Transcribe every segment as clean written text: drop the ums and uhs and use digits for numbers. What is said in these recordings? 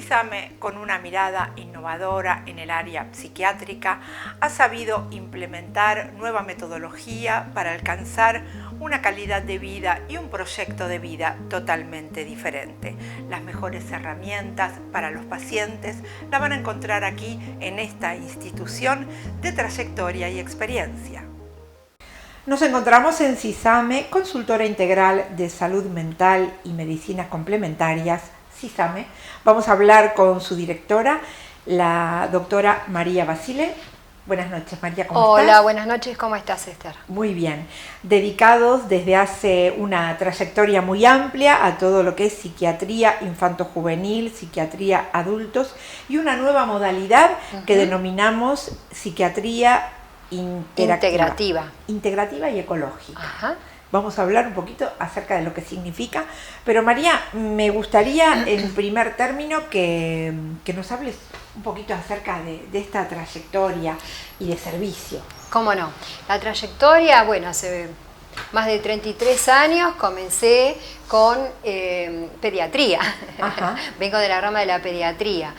CISAME, con una mirada innovadora en el área psiquiátrica, ha sabido implementar nueva metodología para alcanzar una calidad de vida y un proyecto de vida totalmente diferente. Las mejores herramientas para los pacientes las van a encontrar aquí en esta institución de trayectoria y experiencia. Nos encontramos en CISAME, consultora integral de salud mental y medicinas complementarias, CISAME. Vamos a hablar con su directora, la doctora María Basile. Buenas noches, María, ¿cómo estás? Hola, buenas noches, ¿cómo estás, Esther? Muy bien. Dedicados desde hace una trayectoria muy amplia a todo lo que es psiquiatría infanto-juvenil, psiquiatría adultos y una nueva modalidad que denominamos psiquiatría integrativa y ecológica. Ajá. Vamos a hablar un poquito acerca de lo que significa, pero María, me gustaría en primer término que nos hables un poquito acerca de esta trayectoria y de servicio. ¿Cómo no? La trayectoria, bueno, hace más de 33 años comencé con pediatría. Ajá. Vengo de la rama de la pediatría.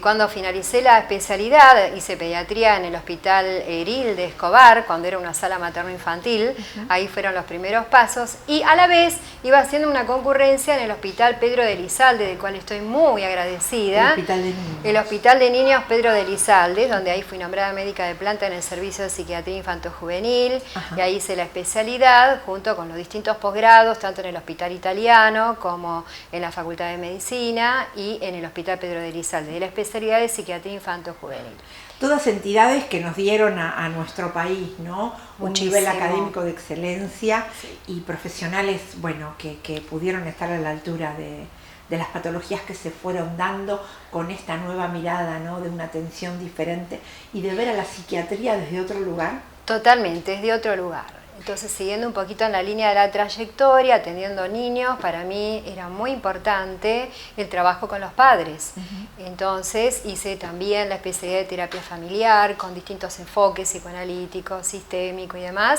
Cuando finalicé la especialidad, hice pediatría en el Hospital Eril de Escobar, cuando era una sala materno-infantil. Ahí fueron los primeros pasos. Y a la vez iba haciendo una concurrencia en el Hospital Pedro de Elizalde, del cual estoy muy agradecida. El Hospital de Niños. El Hospital de Niños Pedro de Elizalde, donde ahí fui nombrada médica de planta en el servicio de psiquiatría infanto-juvenil. Y ahí hice la especialidad junto con los distintos posgrados, tanto en el Hospital Italiano como en la Facultad de Medicina y en el Hospital Pedro de Elizalde, de la especialidad de psiquiatría infanto-juvenil. Todas entidades que nos dieron a nuestro país, ¿no? Muchísimo. Un nivel académico de excelencia, sí. Y profesionales, bueno, que pudieron estar a la altura de las patologías que se fueron dando con esta nueva mirada, ¿no? De una atención diferente y de ver a la psiquiatría desde otro lugar. Totalmente, desde otro lugar. Entonces, siguiendo un poquito en la línea de la trayectoria, atendiendo niños, para mí era muy importante el trabajo con los padres. Entonces, hice también la especialidad de terapia familiar, con distintos enfoques psicoanalíticos, sistémico y demás.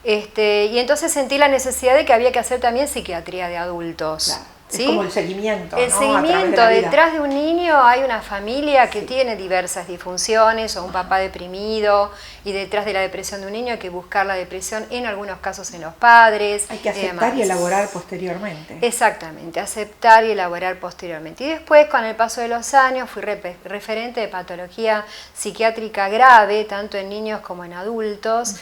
Y entonces sentí la necesidad de que había que hacer también psiquiatría de adultos. Claro. ¿Sí? Es como el seguimiento, el ¿no? seguimiento, detrás de un niño hay una familia que tiene diversas disfunciones o un papá deprimido, y detrás de la depresión de un niño hay que buscar la depresión en algunos casos en los padres. Hay que aceptar y elaborar posteriormente. Exactamente, aceptar y elaborar posteriormente. Y después, con el paso de los años, fui referente de patología psiquiátrica grave, tanto en niños como en adultos.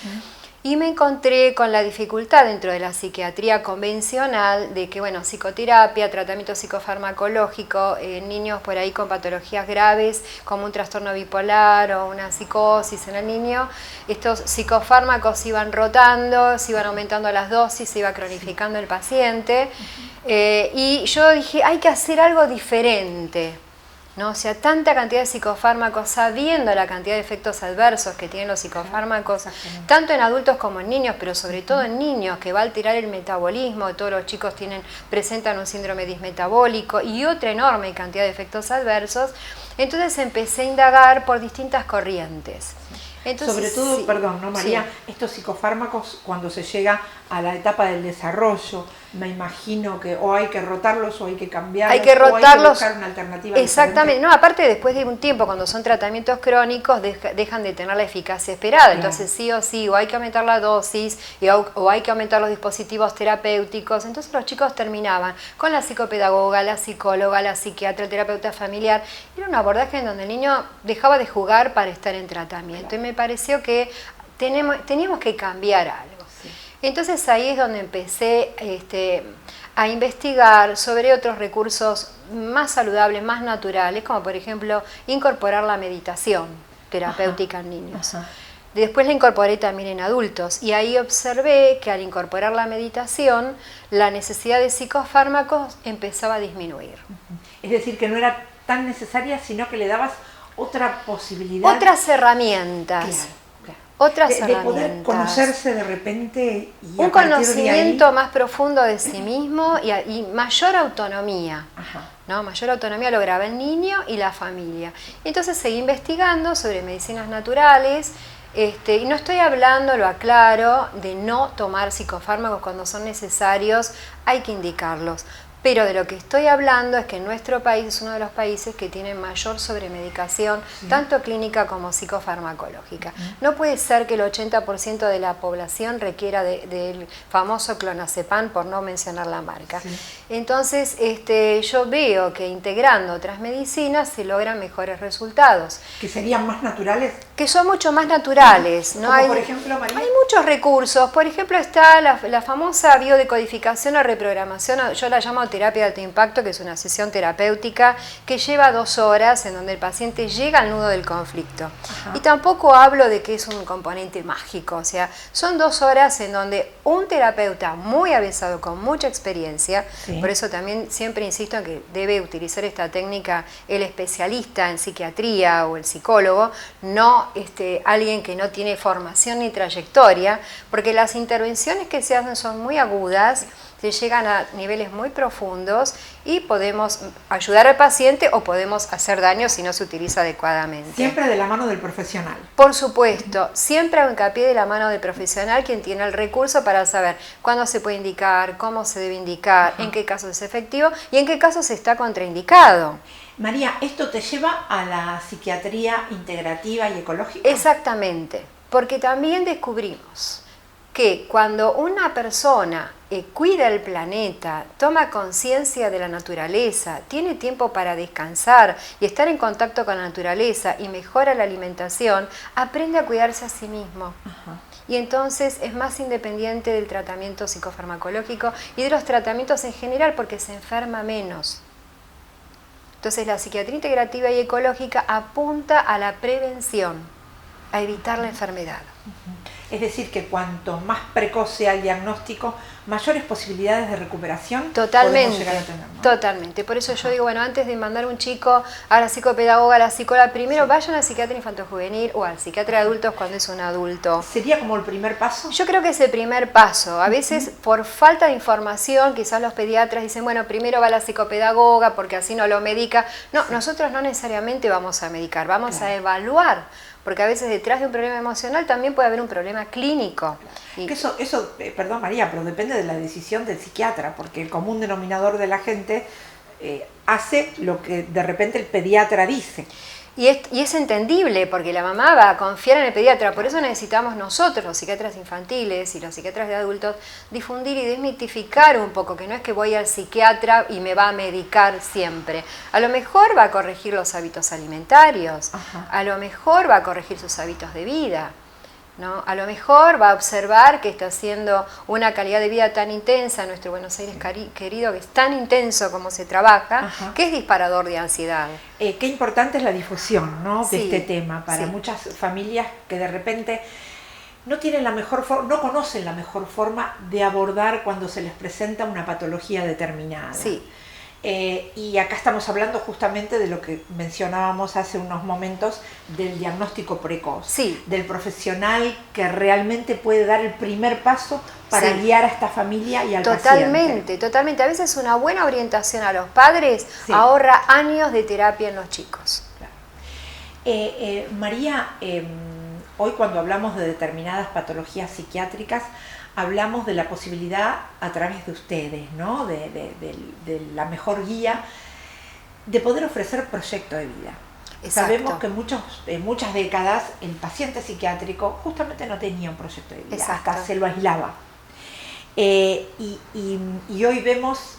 Y me encontré con la dificultad dentro de la psiquiatría convencional de que, bueno, psicoterapia, tratamiento psicofarmacológico, niños por ahí con patologías graves como un trastorno bipolar o una psicosis en el niño, estos psicofármacos iban rotando, se iban aumentando las dosis, se iba cronificando el paciente. Y yo dije, hay que hacer algo diferente. ¿No? O sea, tanta cantidad de psicofármacos, sabiendo la cantidad de efectos adversos que tienen los psicofármacos, tanto en adultos como en niños, pero sobre todo en niños, que va a alterar el metabolismo, todos los chicos presentan un síndrome dismetabólico y otra enorme cantidad de efectos adversos. Entonces empecé a indagar por distintas corrientes. Entonces, sobre todo, sí, perdón, ¿no, María? Sí. Estos psicofármacos, cuando se llega a la etapa del desarrollo, me imagino que o hay que rotarlos o hay que cambiarlos, hay que rotarlos, o hay que buscar una alternativa exactamente, diferente. No, aparte después de un tiempo, cuando son tratamientos crónicos, dejan de tener la eficacia esperada, claro. Entonces sí o sí, o hay que aumentar la dosis, o hay que aumentar los dispositivos terapéuticos. Entonces los chicos terminaban con la psicopedagoga, la psicóloga, la psiquiatra, el terapeuta familiar. Era un abordaje en donde el niño dejaba de jugar para estar en tratamiento, claro. Y me pareció que teníamos que cambiar algo. Entonces ahí es donde empecé a investigar sobre otros recursos más saludables, más naturales, como por ejemplo incorporar la meditación terapéutica en niños. Después la incorporé también en adultos y ahí observé que al incorporar la meditación, la necesidad de psicofármacos empezaba a disminuir. Es decir, que no era tan necesaria, sino que le dabas otra posibilidad. Otras herramientas. Claro. Otras de herramientas. Poder conocerse de repente y un conocimiento más profundo de sí mismo y mayor autonomía. ¿No? Mayor autonomía lograba el niño y la familia. Entonces seguí investigando sobre medicinas naturales. Y no estoy hablando, lo aclaro, de no tomar psicofármacos cuando son necesarios, hay que indicarlos. Pero de lo que estoy hablando es que nuestro país es uno de los países que tiene mayor sobremedicación, tanto clínica como psicofarmacológica. No puede ser que el 80% de la población requiera del famoso clonazepam, por no mencionar la marca. Entonces, yo veo que integrando otras medicinas se logran mejores resultados. ¿Que serían más naturales? Que son mucho más naturales. ¿No? Como por ejemplo, María. Hay muchos recursos. Por ejemplo, está la famosa biodecodificación o reprogramación, yo la llamo terapia de alto impacto, que es una sesión terapéutica que lleva 2 horas en donde el paciente llega al nudo del conflicto. Y tampoco hablo de que es un componente mágico, o sea, son 2 horas en donde un terapeuta muy avanzado, con mucha experiencia, por eso también siempre insisto en que debe utilizar esta técnica el especialista en psiquiatría o el psicólogo, no alguien que no tiene formación ni trayectoria, porque las intervenciones que se hacen son muy agudas, se llegan a niveles muy profundos y podemos ayudar al paciente o podemos hacer daño si no se utiliza adecuadamente. Siempre de la mano del profesional. Por supuesto, siempre hago hincapié de la mano del profesional, quien tiene el recurso para saber cuándo se puede indicar, cómo se debe indicar, en qué casos es efectivo y en qué casos está contraindicado. María, ¿esto te lleva a la psiquiatría integrativa y ecológica? Exactamente, porque también descubrimos que cuando una persona cuida el planeta, toma conciencia de la naturaleza, tiene tiempo para descansar y estar en contacto con la naturaleza y mejora la alimentación, aprende a cuidarse a sí mismo. Y entonces es más independiente del tratamiento psicofarmacológico y de los tratamientos en general porque se enferma menos. Entonces la psiquiatría integrativa y ecológica apunta a la prevención, a evitar la enfermedad. Es decir, que cuanto más precoz sea el diagnóstico, mayores posibilidades de recuperación podemos llegar a tener, ¿no? Totalmente. Por eso yo digo, bueno, antes de mandar un chico a la psicopedagoga, a la psicóloga, primero vayan al psiquiatra infanto-juvenil o al psiquiatra de adultos cuando es un adulto. ¿Sería como el primer paso? Yo creo que es el primer paso. A veces, por falta de información, quizás los pediatras dicen, bueno, primero va a la psicopedagoga porque así no lo medica. No, nosotros no necesariamente vamos a medicar, vamos a evaluar. Porque a veces detrás de un problema emocional también puede haber un problema clínico. Que eso, perdón María, pero depende de la decisión del psiquiatra, porque el común denominador de la gente hace lo que de repente el pediatra dice. Y es entendible, porque la mamá va a confiar en el pediatra, por eso necesitamos nosotros, los psiquiatras infantiles y los psiquiatras de adultos, difundir y desmitificar un poco, que no es que voy al psiquiatra y me va a medicar siempre. A lo mejor va a corregir los hábitos alimentarios, a lo mejor va a corregir sus hábitos de vida, ¿no? A lo mejor va a observar que está haciendo una calidad de vida tan intensa en nuestro Buenos Aires querido, que es tan intenso como se trabaja, que es disparador de ansiedad. Qué importante es la difusión, ¿no? De este tema para muchas familias que de repente no tienen la mejor forma, no conocen la mejor forma de abordar cuando se les presenta una patología determinada. Y acá estamos hablando justamente de lo que mencionábamos hace unos momentos, del diagnóstico precoz, del profesional que realmente puede dar el primer paso para guiar a esta familia y al paciente. Totalmente. A veces una buena orientación a los padres ahorra años de terapia en los chicos. María, hoy cuando hablamos de determinadas patologías psiquiátricas, hablamos de la posibilidad a través de ustedes, ¿no? de la mejor guía, de poder ofrecer proyecto de vida. Sabemos que muchas décadas el paciente psiquiátrico justamente no tenía un proyecto de vida, hasta se lo aislaba. Y hoy vemos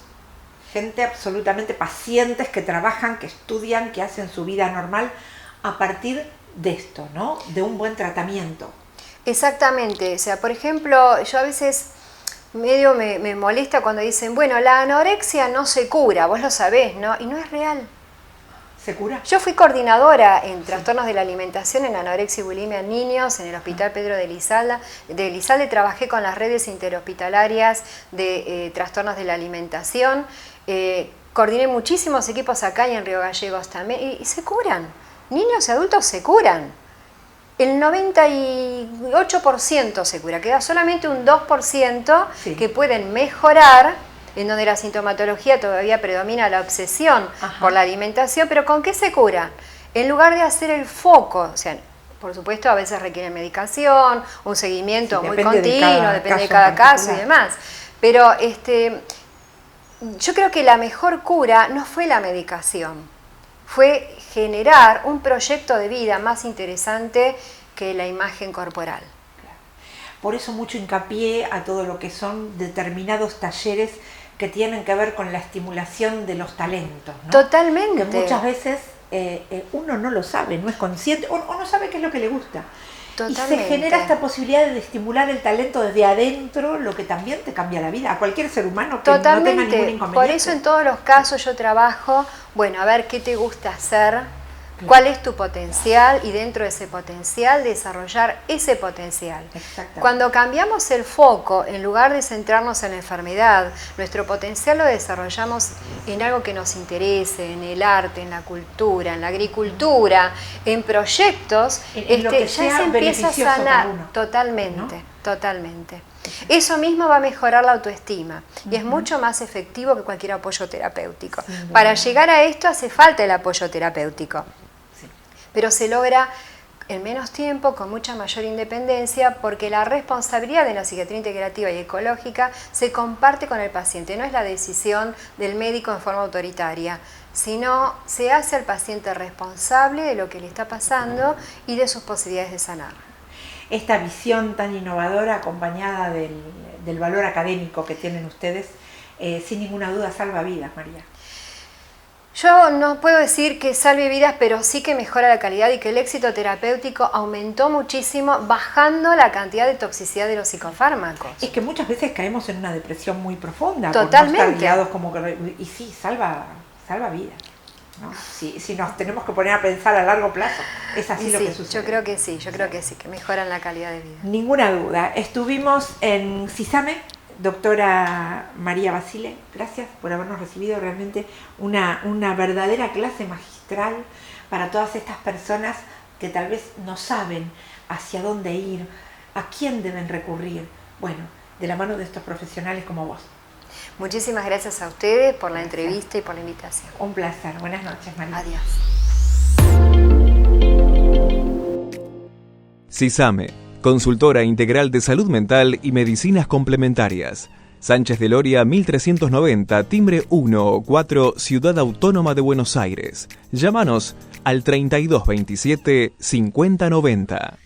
gente absolutamente, pacientes que trabajan, que estudian, que hacen su vida normal a partir de esto, ¿no? De un buen tratamiento. Exactamente, o sea, por ejemplo, yo a veces medio me molesta cuando dicen, bueno, la anorexia no se cura, vos lo sabés, ¿no? Y no es real. ¿Se cura? Yo fui coordinadora en trastornos de la alimentación, en anorexia y bulimia en niños, en el Hospital Pedro de Elizalde, trabajé con las redes interhospitalarias de trastornos de la alimentación, coordiné muchísimos equipos acá y en Río Gallegos también, y se curan, niños y adultos se curan. El 98% se cura, queda solamente un 2% que pueden mejorar, en donde la sintomatología todavía predomina la obsesión por la alimentación, pero ¿con qué se curan? En lugar de hacer el foco, o sea, por supuesto a veces requieren medicación, un seguimiento muy continuo, depende de cada caso y demás, pero yo creo que la mejor cura no fue la medicación, fue generar un proyecto de vida más interesante que la imagen corporal. Por eso mucho hincapié a todo lo que son determinados talleres que tienen que ver con la estimulación de los talentos, ¿no? Totalmente. Que muchas veces uno no lo sabe, no es consciente, o no sabe qué es lo que le gusta. Totalmente. Y se genera esta posibilidad de estimular el talento desde adentro, lo que también te cambia la vida a cualquier ser humano que Totalmente. no tenga ningún inconveniente. Por eso en todos los casos yo trabajo, bueno, a ver qué te gusta hacer, cuál es tu potencial y dentro de ese potencial desarrollar ese potencial. Cuando cambiamos el foco, en lugar de centrarnos en la enfermedad, nuestro potencial lo desarrollamos en algo que nos interese, en el arte, en la cultura, en la agricultura, en proyectos, lo que ya se empieza a sanar. Totalmente, ¿no? Totalmente. Eso mismo va a mejorar la autoestima y es mucho más efectivo que cualquier apoyo terapéutico. Para llegar a esto hace falta el apoyo terapéutico. Pero se logra en menos tiempo, con mucha mayor independencia, porque la responsabilidad de la psiquiatría integrativa y ecológica se comparte con el paciente. No es la decisión del médico en forma autoritaria, sino se hace al paciente responsable de lo que le está pasando y de sus posibilidades de sanar. Esta visión tan innovadora, acompañada del valor académico que tienen ustedes, sin ninguna duda salva vidas, María. Yo no puedo decir que salve vidas, pero sí que mejora la calidad y que el éxito terapéutico aumentó muchísimo bajando la cantidad de toxicidad de los psicofármacos. Es que muchas veces caemos en una depresión muy profunda. Totalmente. Por no estar guiados como que, y sí, salva vidas, ¿no? Si nos tenemos que poner a pensar a largo plazo, es así lo que sucede. Yo creo que sí, que mejoran la calidad de vida. Ninguna duda. Estuvimos en CISAME. Doctora María Basile, gracias por habernos recibido, realmente una verdadera clase magistral para todas estas personas que tal vez no saben hacia dónde ir, a quién deben recurrir. Bueno, de la mano de estos profesionales como vos. Muchísimas gracias a ustedes por la entrevista y por la invitación. Un placer. Buenas noches, María. Adiós. CISAME, consultora integral de salud mental y medicinas complementarias. Sánchez de Loria 1390, timbre 104, Ciudad Autónoma de Buenos Aires. Llámanos al 3227 5090.